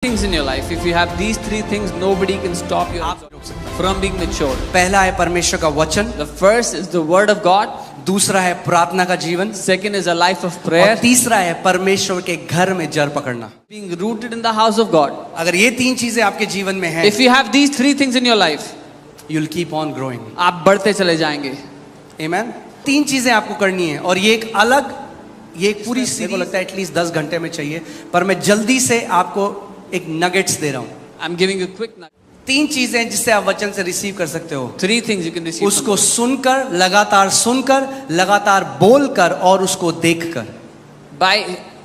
things in your life. If you have these three things, nobody can stop you from being mature. पहला है परमेश्वर का वचन, The first is the word of God. दूसरा है प्रार्थना का जीवन, Second is a life of और prayer. तीसरा है परमेश्वर के घर में जड़ पकड़ना। Being rooted in the house of God. अगर ये तीन चीजें आपके जीवन में हैं, If you have these three things in your life, you'll keep on growing. आप बढ़ते चले जाएंगे. Amen. तीन चीजें आपको करनी है और ये एक अलग, ये एक पूरी सीरीज, लगता है एटलीस्ट 10 घंटे में चाहिए, पर मैं जल्दी से आपको एक नगेट्स दे रहा हूँ। I'm giving you quick nuggets. तीन चीजें जिससे आप वचन से रिसीव कर सकते हो। Three things you can receive. उसको सुनकर, लगातार बोलकर और उसको देखकर।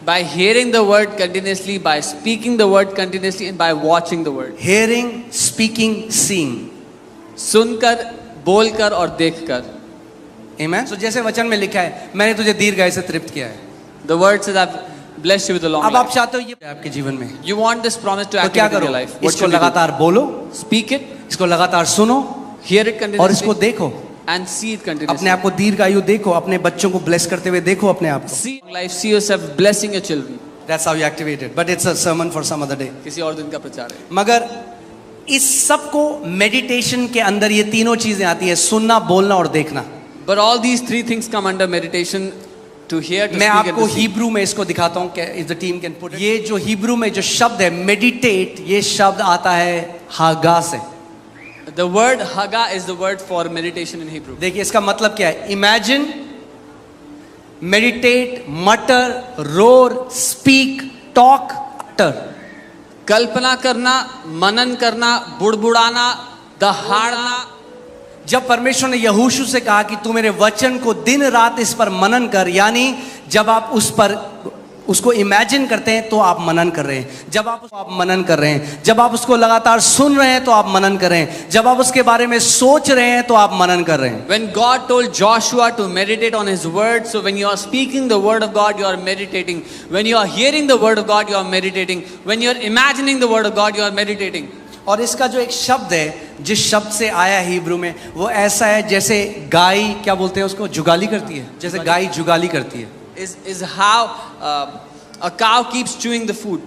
By hearing the word continuously, by speaking the word continuously, and by watching the word. Hearing, speaking, seeing. सुनकर, बोलकर और देखकर. Amen. So जैसे वचन में लिखा है, मैंने तुझे दीर्घायु से तृप्त किया है। The word says, I've blessed you with a long अब आप life. चाहते हो ये आपके जीवन में, You want this promise to तो क्या activate in करो? your life. What इसको should you do? लगातार बोलो, Speak it, इसको लगातार सुनो hear it और इसको continuously, देखो। and see it अपने continuously. आप को दीर्घायु देखो, अपने बच्चों को ब्लेस करते हुए देखो अपने आप को। See life, see yourself blessing your children. That's how you activate it. But it's a sermon for some other day. किसी और दिन का प्रचार है. मगर इस सब को मेडिटेशन के अंदर ये तीनों चीजें आती है, सुनना, बोलना और देखना। But all these three things come under meditation: to hear, to मैं speak, and आपको to see. हिब्रू में इसको दिखाता हूँ, if the team can put it. ये जो हिब्रू में जो शब्द है मेडिटेट, ये शब्द आता है हागा से। The word haga is the word for meditation in Hebrew. देखिए इसका मतलब क्या है। इमेजिन, मेडिटेट, मटर, रोर, स्पीक, टॉक, अटर। कल्पना करना, मनन करना, बुड़बुड़ाना, दहाड़ना. जब परमेश्वर ने यहोशू से कहा कि तू मेरे वचन को दिन रात इस पर मनन कर, यानी जब आप उस पर उसको इमेजिन करते हैं तो आप मनन कर रहे हैं, जब आप मनन कर रहे हैं, जब आप उसको लगातार सुन रहे हैं तो आप मनन कर रहे हैं, जब आप उसके बारे में सोच रहे हैं तो आप मनन कर रहे हैं। When God told Joshua to meditate on his word, so when you are speaking the word of God, you are meditating. When you are hearing the word of God, you are meditating. When you are imagining the word of God, you are meditating. और इसका जो एक शब्द है, जिस शब्द से आया है हिब्रू में, वो ऐसा है जैसे गाय, क्या बोलते हैं उसको, जुगाली करती है, जैसे गाय जुगाली करती है। Is how a cow keeps chewing the food.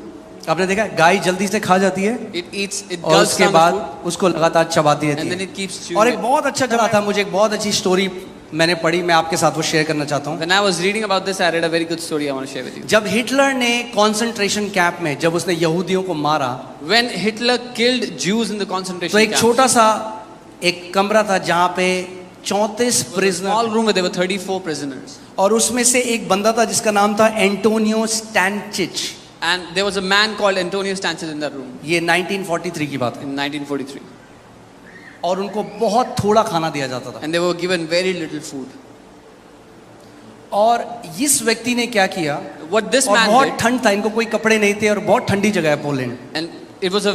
आपने देखा है, गाय जल्दी से खा जाती है It eats, it और gulps उसके down the बाद food, उसको लगातार चबाती and रहती then है। it keeps chewing और it. एक बहुत अच्छा जगह था, मुझे एक बहुत अच्छी स्टोरी मैंने पढ़ी, मैं आपके साथ वो शेयर करना चाहता हूँ। When I was reading about this, I read a very good story I want to share with you. जब हिटलर ने कॉन्सेंट्रेशन कैंप में, जब उसने यहूदियों को मारा, When Hitler killed Jews in the तो concentration एक camps, छोटा सा एक कमरा था जहाँ पे 34 small prisoner, room where there were 34 prisoners, और उसमें से एक बंदा था जिसका नाम था Antonio स्टैनचिच। and there was a man called Antonio Stanchis in that room ये 1943 की बात है, in 1943, और उनको बहुत थोड़ा खाना दिया जाता था। and they were given very little food. और इस व्यक्ति ने क्या किया, What this और man बहुत did, ठंड था, इनको कोई कपड़े नहीं थे और बहुत ठंडी जगह है Poland, and it was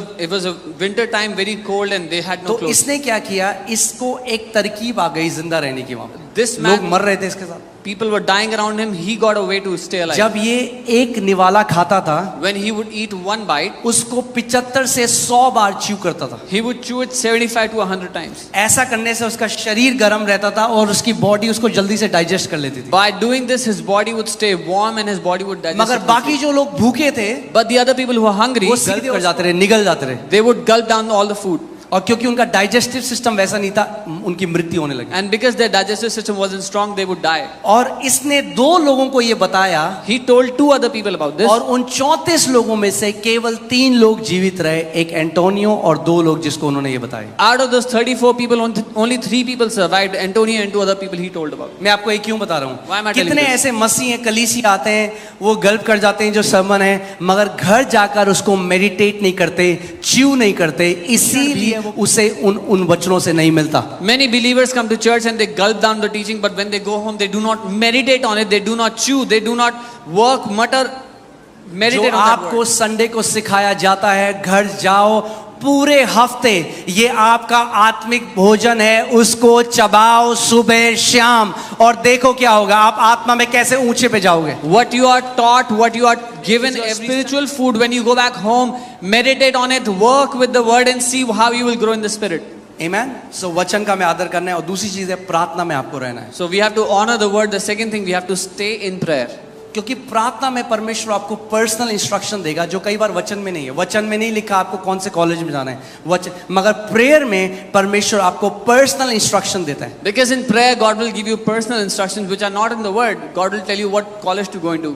a winter time, very cold, and they had no तो clothes. इसने क्या किया, इसको एक तरकीब आ गई जिंदा रहने की। वहां This लोग man, मर रहे थे इसके साथ। people were dying around him. He got a way to stay alive. जब ये एक निवाला खाता था, When he would eat one bite, उसको 75 से 100 बार च्यू करता था। he would chew it 75 to 100 times. ऐसा करने से उसका शरीर गर्म रहता था और उसकी बॉडी उसको जल्दी से डाइजेस्ट कर लेती थी। By doing this, his body would stay warm and his body would digest. मगर it बाकी quickly. जो लोग भूखे थे, But the other people who were hungry, वो गल्प कर जाते रहे, निगल जाते रहे, they would gulp down all the food. और क्योंकि उनका डाइजेस्टिव सिस्टम वैसा नहीं था, उनकी मृत्यु होने लगी। And because their digestive system wasn't strong, they would die. और इसने 2 लोगों को ये बताया, He told 2 other people about this. और उन 34 लोगों में से केवल 3 लोग जीवित रहे, एक एंटोनियो और 2 लोग जिसको उन्होंने ये बताया। Out of those 34 people, only 3 people survived. Antonio and 2 other people he told about. मैं आपको ये क्यों बता रहा Why am I हूँ, telling कितने this? ऐसे मसीह हैं, कलीसिया आते हैं, वो गल्प कर जाते हैं जो सरमन है, मगर घर जाकर उसको मेडिटेट नहीं करते, च्यू नहीं करते, इसीलिए उसे उन वचनों से नहीं मिलता। Many believers come to church and they gulp down the teaching, but when they go home, they do not meditate on it, they do not chew, they do not work, mutter, जो meditate on that आपको word. Sunday को सिखाया जाता है, घर जाओ, पूरे हफ्ते ये आपका आत्मिक भोजन है, उसको चबाओ सुबह शाम, और देखो क्या होगा, आप आत्मा में कैसे ऊंचे पे जाओगे। What you are taught, what you are given, spiritual food, when you go back home, meditate on it, work with the word and see how you will grow in the spirit. Amen. So वचन का मैं आदर करना है, और दूसरी चीज है प्रार्थना में आपको रहना है। So we have to honor the word. The second thing, we have to stay in prayer. क्योंकि प्रार्थना में परमेश्वर आपको पर्सनल इंस्ट्रक्शन देगा जो कई बार वचन में नहीं है। वचन में नहीं लिखा आपको कौन से कॉलेज में जाना है वचन, मगर प्रेयर में परमेश्वर आपको पर्सनल इंस्ट्रक्शन देता है। Because in prayer, God will give you personal instructions which are not in the word. God will tell you what college to go into.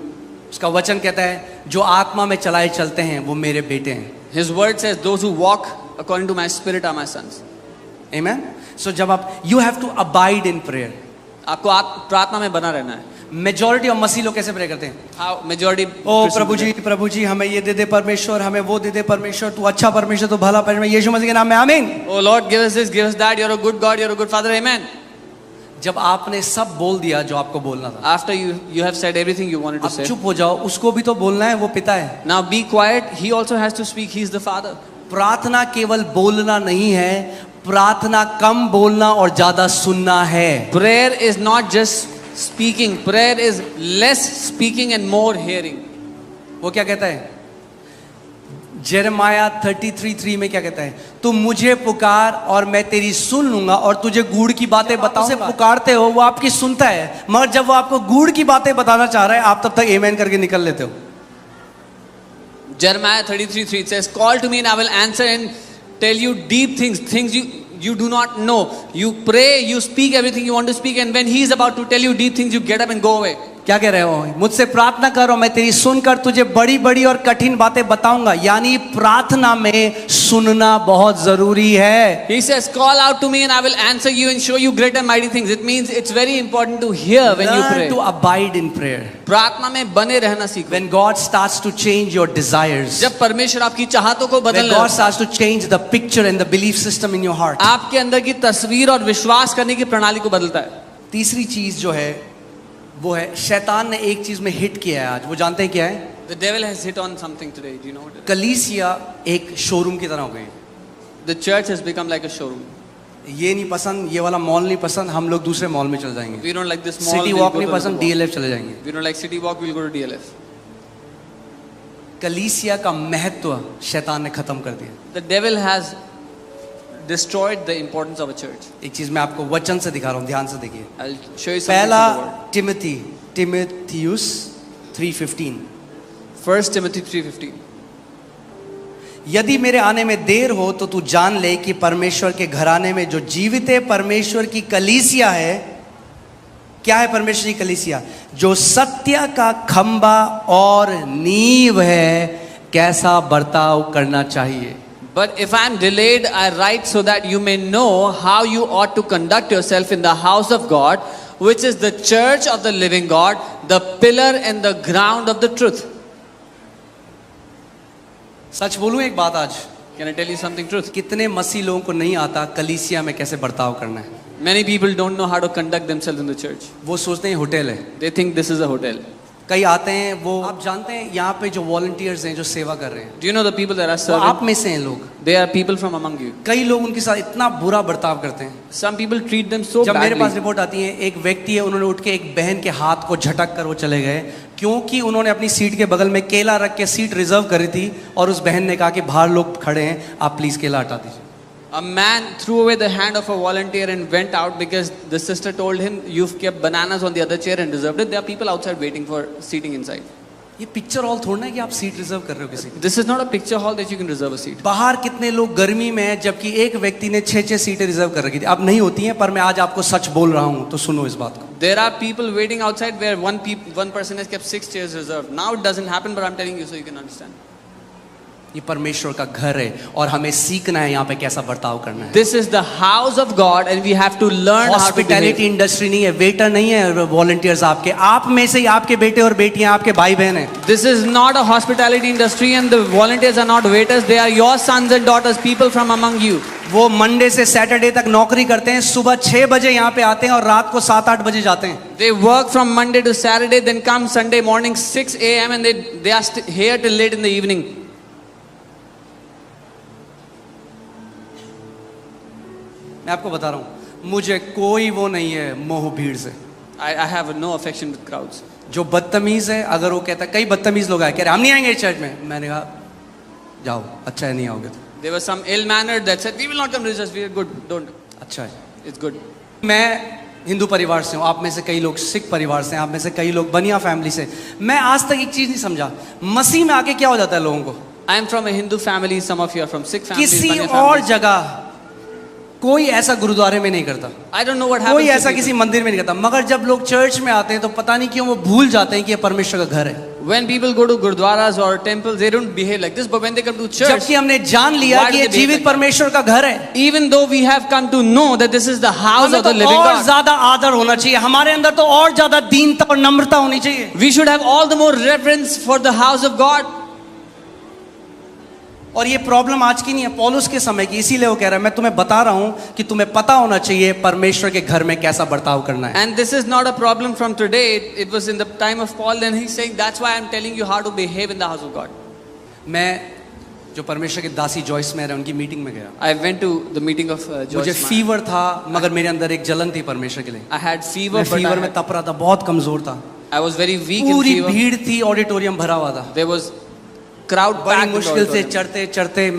उसका वचन कहता है जो आत्मा में चलाए चलते हैं वो मेरे बेटे हैं। His word says, those who walk according to my spirit are my sons. Amen? So जब आप you have to abide in prayer. आपको प्रार्थना में बना रहना है। मेजॉरिटी ऑफ मसीह लोग कैसे प्रे करते हैं? How majority ओ प्रभु जी हमें ये दे दे परमेश्वर, हमें वो दे दे परमेश्वर, तू अच्छा परमेश्वर, तू भला परमेश्वर, यीशु मसीह के नाम में आमीन। Oh Lord, give us this, give us that. You're a good God, you're a good Father. Amen. जब आपने सब बोल दिया जो आपको बोलना था, After you have said everything you wanted to अब say. चुप हो जाओ, उसको भी तो बोलना है, वो पिता है। Now be quiet. He also has to speak. He's the Father. प्रार्थना केवल बोलना नहीं है, प्रार्थना कम बोलना और ज्यादा सुनना है। Prayer is not just speaking. Prayer is less speaking and more hearing. वो क्या कहता है? जेरेमाया 33:3 में क्या कहता है? तुम मुझे पुकार और मैं तेरी सुन लूंगा और तुझे गूढ़ की बातें बताऊंगा। उसे पुकारते हो वो आपकी सुनता है, मगर जब वो आपको गूढ़ की बातें बताना चाह रहा है आप तब तक आमीन करके निकल लेते हो। Jeremiah 33:3 it says, "Call to me and I will answer and tell you deep things, things you do not know." You pray, you speak everything you want to speak, and when he is about to tell you deep things, you get up and go away. क्या कह रहे हो? मुझसे प्रार्थना करो, मैं तेरी सुनकर तुझे बड़ी बड़ी और कठिन बातें बताऊंगा। यानी प्रार्थना में सुनना बहुत जरूरी है। He says, "Call out to me and I will answer you and show you great and mighty things." It means it's very important to hear when you pray. Learn to abide in prayer. प्रार्थना में बने रहना सीखो। When God starts to change your desires, जब परमेश्वर आपकी चाहतों को when बदलने God लगता है, starts to change the picture and the belief system in your heart. आपके अंदर की तस्वीर और विश्वास करने की प्रणाली को बदलता है। तीसरी चीज जो है वो है, शैतान ने एक चीज में हिट किया है आज, वो जानते हैं क्या है? The devil has hit on something today. Do you know what it is? कलीसिया एक शोरूम की तरह हो गई। The church has become like a showroom. ये नहीं पसंद, ये वाला मॉल नहीं पसंद, हम लोग दूसरे मॉल में चले जाएंगे। We don't like this mall. City we'll walk go नहीं to पसंद, another mall. DLF चले जाएंगे। We don't like city walk. We'll go to DLF. कलीसिया का महत्व शैतान ने खत्म कर दिया। The devil has destroyed the importance of a church. एक चीज मैं आपको वचन से दिखा रहा हूँ, ध्यान से देखिए। I'll show you something पहला from the word. टिमोथियुस 3:15, 1 Timothy 3:15. यदि मेरे आने में देर हो तो तू जान ले कि परमेश्वर के घराने में जो जीवित परमेश्वर की कलीसिया है, क्या है परमेश्वर की कलीसिया? जो सत्य का खंबा और नींव है, कैसा बर्ताव करना चाहिए। But if I am delayed, I write so that you may know how you ought to conduct yourself in the house of God, which is the church of the living God, the pillar and the ground of the truth. सच बोलूं एक बात आज, Can I tell you something truth? कितने मसीह लोगों को नहीं आता कलीसिया में कैसे बर्ताव करना है। Many people don't know how to conduct themselves in the church. वो सोचते हैं होटल है। They think this is a hotel. कई आते हैं, वो आप जानते हैं यहाँ पे जो वॉलंटियर्स हैं जो सेवा कर रहे हैं, Do you know the people that are वो आप serving? में से हैं लोग। They are people from among you. कई लोग उनके साथ इतना बुरा बर्ताव करते हैं। Some people treat them so जब मेरे पास badly. रिपोर्ट आती है, एक व्यक्ति है, उन्होंने उठ के एक बहन के हाथ को झटक कर वो चले गए, क्योंकि उन्होंने अपनी सीट के बगल में केला रख के सीट रिजर्व करी थी और उस बहन ने कहा कि बाहर लोग खड़े हैं, आप प्लीज केला हटा दीजिए। A man threw away the hand of a volunteer and went out because the sister told him, "You've kept bananas on the other chair and reserved it." There are people outside waiting for seating inside. ये picture hall थोड़ा है कि आप seat reserve कर रहे हो किसी की। This is not a picture hall that you can reserve a seat. बाहर कितने लोग गर्मी में हैं, जबकि एक व्यक्ति ने 6-6 सीटें रिजर्व कर रखी थी। अब नहीं होती हैं, पर मैं आज आपको सच बोल रहा हूं, तो सुनो इस बात को। There are people waiting outside where one person has kept 6 chairs reserved. Now it doesn't happen, but I'm telling you so you can understand. ये परमेश्वर का घर है और हमें सीखना है यहाँ पे कैसा बर्ताव करना है। This is the house of God and we have to learn how to hospitality behave. Industry नहीं है, वेटर नहीं है वॉलंटियर्स आपके, आप में से ही आपके बेटे और बेटियां, आपके भाई बहन हैं। This is not a hospitality industry and the volunteers are not waiters. They are your sons and daughters, people from among you. वो मंडे से सैटरडे तक नौकरी करते हैं, सुबह 6 बजे यहाँ पे आते हैं और रात को 7-8 बजे जाते हैं। They work from Monday to Saturday, then come Sunday morning 6 a.m. and they are here till late in the evening. मैं आपको बता रहा हूँ, मुझे कोई वो नहीं है मोह भीड़ से। I have no affection with crowds. जो बदतमीज है, अगर वो कहता है, कई बदतमीज लोग आए कह रहे हम नहीं आएंगे इस चर्च में, मैंने कहा जाओ, अच्छा है नहीं आओगे तो। There was some ill-mannered that said, "We will not come to church. We are good. Don't." अच्छा है, It's good. मैं हिंदू परिवार से हूँ, आप में से कई लोग सिख परिवार से हैं, आप में से कई लोग बनिया फैमिली से। मैं आज तक एक चीज नहीं समझा, मसीह में आके क्या हो जाता है लोगों को? I am from a Hindu family, some of you are from Sikh families. किसी Baniya और families. जगह कोई ऐसा गुरुद्वारे में नहीं करता, I don't know what कोई happens to ऐसा people. किसी मंदिर में नहीं करता, मगर जब लोग चर्च में आते हैं तो पता नहीं क्यों वो भूल जाते हैं कि ये परमेश्वर का घर है। When people go to gurdwaras or temples, they don't behave like this. But when they come to church, जबकि हमने जान लिया Why कि do ये they behave जीवित like that? परमेश्वर का घर है, even though we have come to know that this is the house हमें of the तो living और God, ज्यादा आदर होना चाहिए, हमारे अंदर तो और ज्यादा दीनता और नम्रता होनी चाहिए। we should have all the more reverence for the house of God. और ये प्रॉब्लम आज की नहीं है, पौलुस के समय की, इसीलिए वो कह रहा है मैं तुम्हें बता रहा हूं कि तुम्हें पता होना चाहिए परमेश्वर के घर में कैसा बर्ताव करना है। And this is not a problem from today. It was in the time of Paul. Then he's saying that's why I'm telling you how to behave in the house of God. मैं जो परमेश्वर के दासी Joyce में उनकी meeting में गया, I went to the meeting of मुझे Joyce Meyer. फीवर था, मगर मेरे अंदर एक जलन थी परमेश्वर के लिए। I had fever, मैं but फीवर में तप रहा था, बहुत कमजोर था, I was very weak in पूरी fever. भीड़ थी, ऑडिटोरियम भरा हुआ था, There was crowd बड़ी packed. in the मुश्किल से auditorium. चढ़ते चढ़ते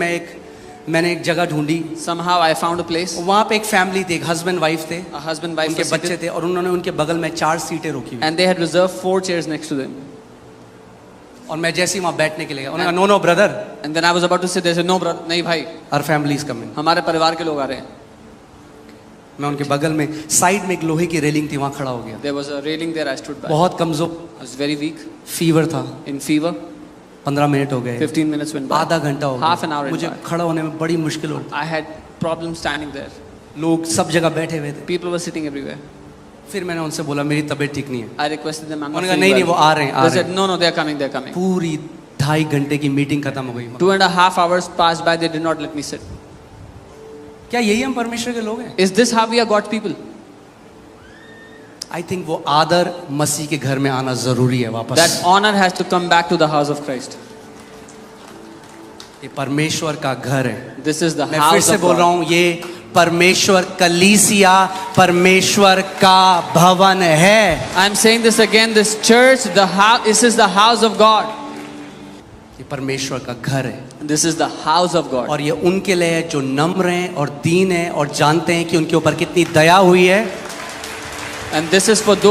मैंने एक जगह ढूंढी। Somehow I found a place. वहाँ पे एक फैमिली थी, एक हस्बैंड वाइफ थे, A husband, wife, उनके were बच्चे seated, थे, और उन्होंने उनके बगल में 4 सीटें रोकी हुई। and they had reserved 4 chairs next to them. और मैं जैसे ही वहाँ बैठने के लिए गया, उन्होंने कहा no brother, And then I was about to sit there. They said, "No, brother, नहीं भाई, आवर फैमिली इज कमिंग। हमारे परिवार के लोग आ रहे हैं." मैं उनके बगल में साइड में एक लोहे की रेलिंग थी, वहाँ खड़ा हो गया। There was a railing there. I stood by. बहुत कमजोर, I was very weak, fever था, in fever. 15 मिनट हो गए, 15 minutes went by. आधा घंटा हो Half an hour गया, went मुझे by. खड़ा होने में बड़ी मुश्किल होती। I had problems standing there. लोग सब जगह बैठे हुए थे। People were sitting everywhere. फिर मैंने उनसे बोला मेरी तबीयत ठीक नहीं है। I requested them. I'm not उन्होंने कहा feeling नहीं नहीं, वो well. आ रहे हैं, आ They रहे said, हैं। "No, no, they're coming. They're coming." पूरी 2.5 घंटे की मीटिंग खत्म हो गई। 2.5 hours passed by. They did not let me sit. क्या यही हम परमेश्वर के लोग हैं? Is this how we are God's people? I think वो आदर मसीह के घर में आना जरूरी है वापस। That honor has to come back to the house of Christ. ये परमेश्वर का घर है। This is the मैं फिर house से of बोल रहा God. हूँ, ये परमेश्वर कलीसिया परमेश्वर का भवन है। I'm saying this again. This church, the house. This is the house of God. ये परमेश्वर का घर है, This is the house of God. और ये उनके लिए है जो नम्र हैं और दीन हैं और जानते हैं कि उनके ऊपर कितनी दया हुई है। And this is for those